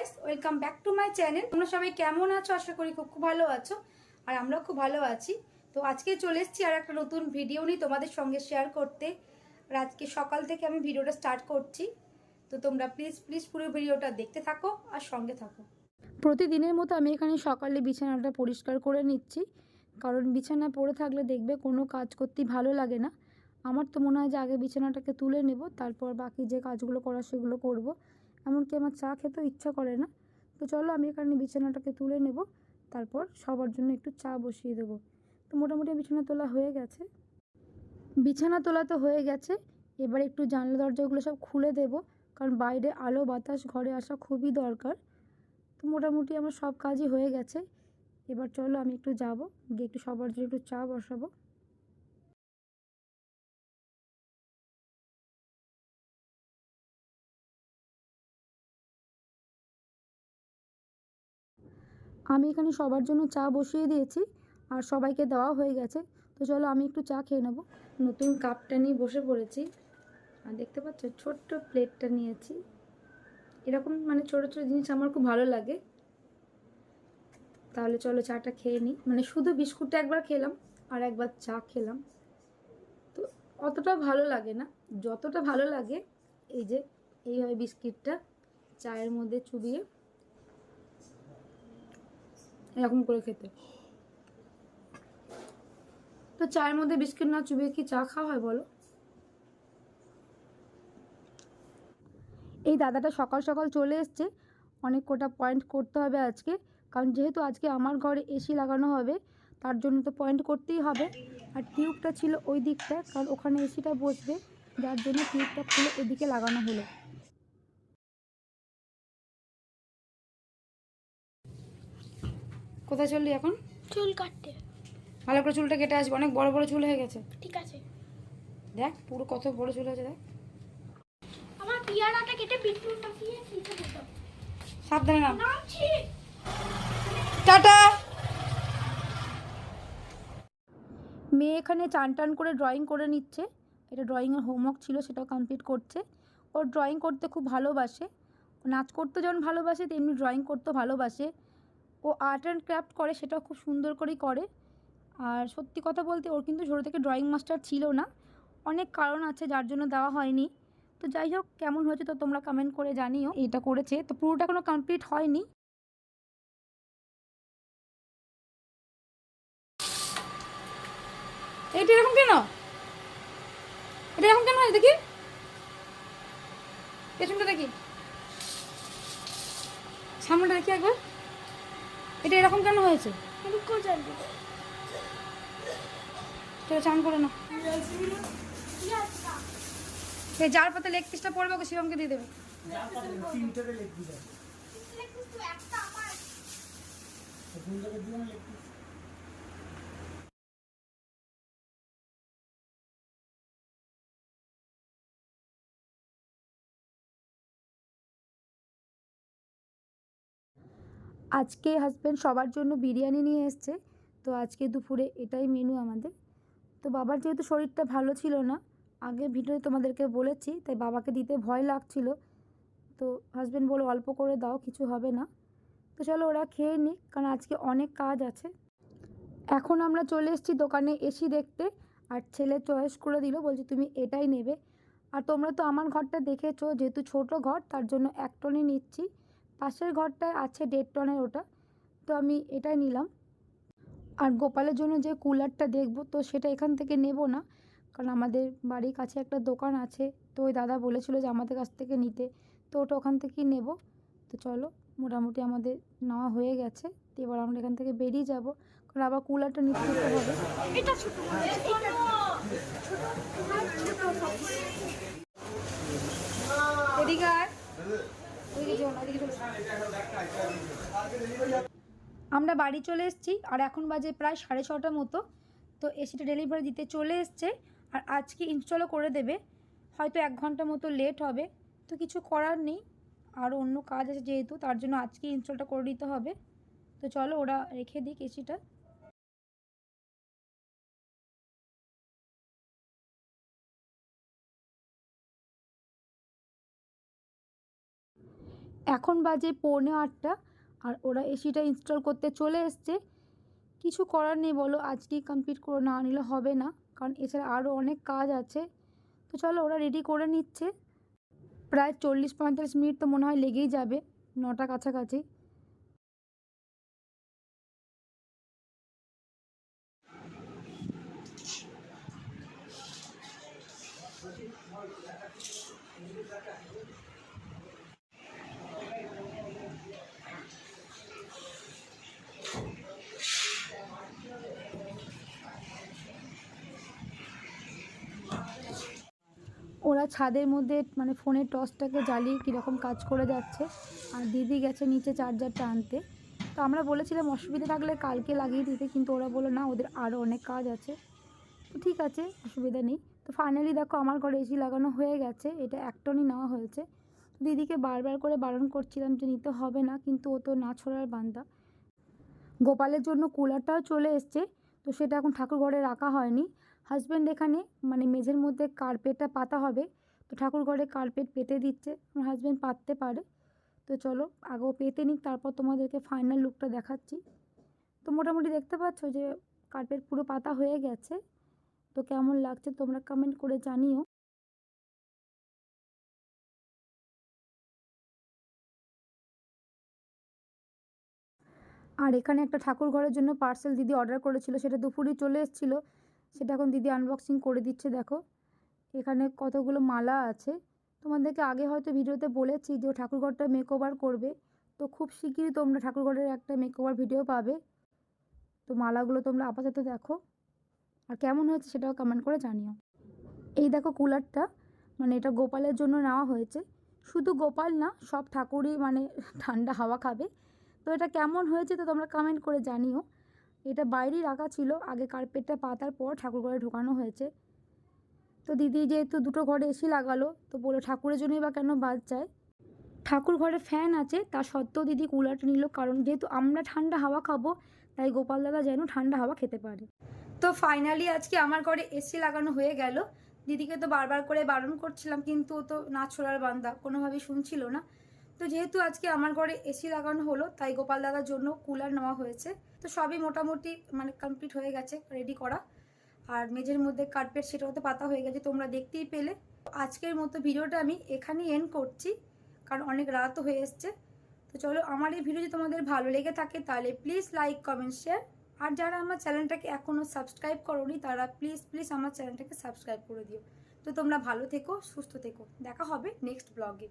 Guys, welcome back to my channel. তোমরা সবাই কেমন আছো? আশা করি খুব ভালো আছো, আর আমরাও খুব ভালো আছি। তো আজকে চলে এসেছি আর একটা নতুন ভিডিও নিয়ে তোমাদের সঙ্গে শেয়ার করতে। আর আজকে সকাল থেকে আমি ভিডিওটা স্টার্ট করছি, তো তোমরা প্লিজ প্লিজ পুরো ভিডিওটা দেখতে থাকো আর সঙ্গে থাকো। প্রতিদিনের মতো আমি এখানে সকালে বিছানাটা পরিষ্কার করে নিচ্ছি, কারণ বিছানা পড়ে থাকলে দেখবে কোনো কাজ করতে ভালো লাগে না। আমার তো মনে হয় যে আগে বিছানাটাকে তুলে নেব, তারপর বাকি যে কাজগুলো করার সেগুলো করব। এমনকি আমার চা খেতেও ইচ্ছা করে না। তো চলো আমি এখানে বিছানাটাকে তুলে নেব, তারপর সবার জন্য একটু চা বসিয়ে দেবো। তো মোটামুটি বিছানা তোলা হয়ে গেছে। বিছানা তোলা তো হয়ে গেছে, এবার একটু জানলা দরজাগুলো সব খুলে দেব, কারণ বাইরে আলো বাতাস ঘরে আসা খুবই দরকার। তো মোটামুটি আমার সব কাজই হয়ে গেছে। এবার চলো আমি একটু যাব, গিয়ে একটু সবার জন্য একটু চা বসাবো। আমি এখানে সবার জন্য চা বসিয়ে দিয়েছি, আর সবাইকে দেওয়া হয়ে গেছে। তো চলো আমি একটু চা খেয়ে নেবো। নতুন কাপটা নিয়ে বসে পড়েছি, আর দেখতে পাচ্ছ ছোট্ট প্লেটটা নিয়েছি। এরকম মানে ছোটো ছোটো জিনিস আমার খুব ভালো লাগে। তাহলে চলো চাটা খেয়ে নিই। মানে শুধু বিস্কুটটা একবার খেলাম আর একবার চা খেলাম, তো অতটা ভালো লাগে না যতটা ভালো লাগে এই যে এইভাবে বিস্কিটটা চায়ের মধ্যে চুবিয়ে এরকম করে খেতে। তো চায়ের মধ্যে বিস্কিট না চুবিয়ে কি চা খাওয়া হয় বলো? এই দাদাটা সকাল সকাল চলে এসছে, অনেক কটা পয়েন্ট করতে হবে আজকে, কারণ যেহেতু আজকে আমার ঘরে এসি লাগানো হবে তার জন্য তো পয়েন্ট করতেই হবে। আর টিউবটা ছিল ওই দিকটা, কারণ ওখানে এসিটা বসবে, যার জন্য টিউবটা খুলে এদিকে লাগানো হলো। কোথায় চললি এখন? চুল কাটতে। ভালো করে চুলটা কেটে আসবে, অনেক বড় বড় চুল হয়ে গেছে। ঠিক আছে, দেখ পুরো কত বড় চুল হয়েছে দেখ। আমার পিয়ারাটা কেটে বিটরুট পাঠিয়ে ফ্রিজে দিতে। সাবধানে নাম। নামছি। টাটা। মেয়ে এখানে চান টান করে ড্রয়িং করে নিচ্ছে। এটা ড্রয়িংয়ের হোমওয়ার্ক ছিল, সেটাও কমপ্লিট করছে। ওর ড্রয়িং করতে খুব ভালোবাসে, নাচ করতে যেমন ভালোবাসে তেমনি ড্রয়িং করতেও ভালোবাসে। ও আর্ট অ্যান্ড ক্রাফট করে, সেটাও খুব সুন্দর করেই করে। আর সত্যি কথা বলতে ওর কিন্তু ছোটো থেকে ড্রয়িং মাস্টার ছিল না, অনেক কারণ আছে যার জন্য দেওয়া হয়নি। তো যাই হোক, কেমন হয়েছে তো তোমরা কমেন্ট করে জানিও। এটা করেছে তো পুরোটা কোনো কমপ্লিট হয়নি। এইটা এরকম কেন? এটা এরকম কেন হয়েছে দেখি, পেছনটা দেখি, সামনেটা দেখি একবার। এটা এরকম কেন হয়েছে? রুকো জানবো। চলো চান করে না। এই যার পাতে লেগ পিসটা পড়বে ওকে শিবমকে দিয়ে দেবে। আজকে হাজব্যান্ড সবার জন্য বিরিয়ানি নিয়ে এসছে, তো আজকে দুপুরে এটাই মেনু আমাদের। তো বাবার যেহেতু শরীরটা ভালো ছিল না, আগে ভিডিওতে তোমাদেরকে বলেছি, তাই বাবাকে দিতে ভয় লাগছিল। তো হাজব্যান্ড বলে অল্প করে দাও, কিছু হবে না। তো চলো ওরা খেয়ে নিক, কারণ আজকে অনেক কাজ আছে। এখন আমরা চলে এসেছি দোকানে এসি দেখতে, আর ছেলে চয়েস করে দিল, বলছে তুমি এটাই নেবে। আর তোমরা তো আমার ঘরটা দেখেছো, যেহেতু ছোট ঘর তার জন্য 1 টনই নিচ্ছি। পাশের ঘরটায় আছে 1.5 টনের, ওটা তো আমি এটাই নিলাম। আর গোপালের জন্য যে কুলারটা দেখব, তো সেটা এখান থেকে নেব না, কারণ আমাদের বাড়ির কাছে একটা দোকান আছে, তো ওই দাদা বলেছিল যে আমাদের কাছ থেকে নিতে, তো ওটা ওখান থেকেই নেব। তো চলো মোটামুটি আমাদের নেওয়া হয়ে গেছে, তো এবার আমরা এখান থেকে বেরিয়ে যাব, কারণ আবার কুলারটা নিতে যেতে হবে। এটা ছোট হয়েছে, এটা এদিকে আয়, ওদিকে যেও না, এদিকে চলে এসো। আমরা বাড়ি চলে এসেছি, আর এখন বাজে প্রায় 6:30 মতো। তো এসিটা ডেলিভারি দিতে চলে এসছে, আর আজকে ইনস্টলও করে দেবে। হয়তো 1 ঘন্টা মতো লেট হবে, তো কিছু করার নেই, আর অন্য কাজ আছে যেহেতু, তার জন্য আজকে ইনস্টলটা করে দিতে হবে। তো চলো ওরা রেখে দিক এসিটা। এখন বাজে 7:45 আর ওরা এসিটা ইনস্টল করতে চলে এসছে। কিছু করার নেই বলো, আজকেই কমপ্লিট করে না নিলে হবে না, কারণ এছাড়া আরও অনেক কাজ আছে। তো চলো ওরা রেডি করে নিচ্ছে। প্রায় 40-45 মিনিট তো মনে হয় লেগেই যাবে, 9টা কাছাকাছি। ওরা ছাদের মধ্যে মানে ফোনের টর্চটাকে জ্বালিয়ে কীরকম কাজ করে যাচ্ছে, আর দিদি গেছে নিচে চার্জারটা আনতে। তো আমরা বলেছিলাম অসুবিধা থাকলে কালকে লাগিয়ে দিতে, কিন্তু ওরা বললো না, ওদের আরও অনেক কাজ আছে। তো ঠিক আছে, অসুবিধা নেই। তো ফাইনালি দেখো আমার ঘরে এসি লাগানো হয়ে গেছে, এটা 1 টনই নেওয়া হয়েছে। দিদিকে বারবার করে বারণ করছিলাম যে নিতে হবে না, কিন্তু ও তো না ছোড়ার বান্দা। গোপালের জন্য কুলারটাও চলে এসছে, তো সেটা এখন ঠাকুর ঘরে রাখা হয়নি। হাজব্যান্ড এখানে মানে মেঝের মধ্যে কার্পেটটা পাতা হবে, তো ঠাকুর ঘরে কার্পেট পেতে দিচ্ছে। আমার হাজব্যান্ড পাততে পারে। তো চলো আগেও পেতে নিক, তারপর তোমাদেরকে ফাইনাল লুকটা দেখাচ্ছি। তো মোটামুটি দেখতে পাচ্ছ যে কার্পেট পুরো পাতা হয়ে গেছে। তো কেমন লাগছে তোমরা কমেন্ট করে জানিও। আর এখানে একটা ঠাকুর ঘরের জন্য পার্সেল দিদি অর্ডার করেছিল, সেটা দুপুরেই চলে এসেছিলো। সেটা এখন দিদি আনবক্সিং করে দিচ্ছে। দেখো এখানে কতগুলো মালা আছে। তোমাদেরকে আগে হয়তো ভিডিওতে বলেছি যে ও ঠাকুরঘরটা মেকওভার করবে, তো খুব শিগগিরই তোমরা ঠাকুরঘরের একটা মেকওভার ভিডিও পাবে। তো মালাগুলো তোমরা আপাতত দেখো, আর কেমন হয়েছে সেটাও কমেন্ট করে জানিও। এই দেখো কুলারটা, মানে এটা গোপালের জন্য নেওয়া হয়েছে। শুধু গোপাল না, সব ঠাকুরই মানে ঠান্ডা হাওয়া খাবে। তো এটা কেমন হয়েছে তো তোমরা কমেন্ট করে জানিও। এটা বাইরেই রাখা ছিল, আগে কার্পেটটা পাতার পর ঠাকুর ঘরে ঢোকানো হয়েছে। তো দিদি যেহেতু দুটো ঘরে এসি লাগালো, তো বলে ঠাকুরের জন্যই বা কেন বাদ যায়। ঠাকুর ঘরে ফ্যান আছে, তা সত্ত্বেও দিদি কুলারটা নিল, কারণ যেহেতু আমরা ঠান্ডা হাওয়া খাবো, তাই গোপাল দাদা যেন ঠান্ডা হাওয়া খেতে পারে। তো ফাইনালি আজকে আমার ঘরে এসি লাগানো হয়ে গেল। দিদিকে তো বারবার করে বারণ করছিলাম, কিন্তু ও তো না ছোড়ার বান্দা, কোনোভাবেই শুনছিল না। তো যেহেতু আজকে আমার ঘরে এসি লাগানো হলো, তাই গোপাল দাদার জন্য কুলার নেওয়া হয়েছে। তো সবই মোটামুটি মানে কমপ্লিট হয়ে গেছে, রেডি করা। আর মেঝের মধ্যে কার্পেট সেটাও তো পাতা হয়ে গেছে, তোমরা দেখতেই পেলে। আজকের মতো ভিডিওটা আমি এখানেই এন্ড করছি, কারণ অনেক রাতও হয়ে এসছে। তো চলো, আমার এই ভিডিও যদি তোমাদের ভালো লেগে থাকে তাহলে প্লিজ লাইক কমেন্ট শেয়ার। আর যারা আমার চ্যানেলটাকে এখনও সাবস্ক্রাইব করোনি তারা প্লিজ প্লিজ আমার চ্যানেলটাকে সাবস্ক্রাইব করে দিও। তো তোমরা ভালো থেকো, সুস্থ থেকো, দেখা হবে নেক্সট ব্লগে।